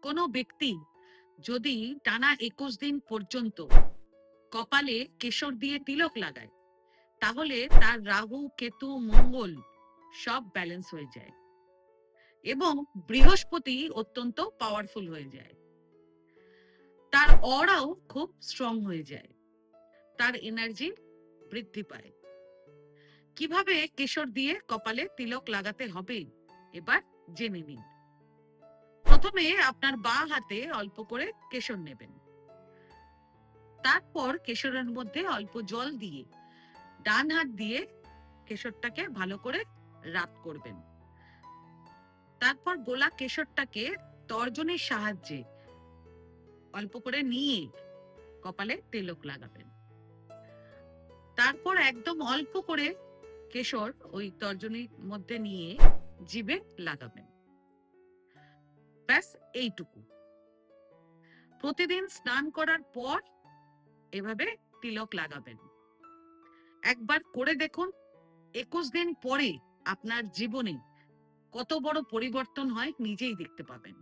কোনো ব্যক্তি যদি টানা 21 দিন পর্যন্ত কপালে কেশর দিয়ে তিলক লাগায়, তাহলে তার রাহু, কেতু, মঙ্গল সব ব্যালেন্স হয়ে যায় এবং বৃহস্পতি অত্যন্ত পাওয়ারফুল হয়ে যায়। তার অরাও খুব স্ট্রং হয়ে যায়, তার এনার্জি বৃদ্ধি পায়। কিভাবে কেশর দিয়ে কপালে তিলক লাগাতে হবে এবার জেনে নিন। প্রথমে আপনার বাঁ হাতে অল্প করে কেশর নেবেন। তারপর কেশরের মধ্যে অল্প জল দিয়ে ডান হাত দিয়ে কেশরটাকে ভালো করে রাব করবেন। তারপর গোলা কেশরটাকে তর্জনীর সাহায্যে অল্প করে নিয়ে কপালে তিলক লাগাবেন। তারপর একদম অল্প করে কেশর ওই তর্জনীর মধ্যে নিয়ে জিভে লাগাবেন। ব্যাস এইটুকু। প্রতিদিন স্নান করার পর এভাবে তিলক লাগাবেন। একবার করে দেখুন, 21 দিন পরে আপনার জীবনে কত বড় পরিবর্তন হয় নিজেই দেখতে পাবেন।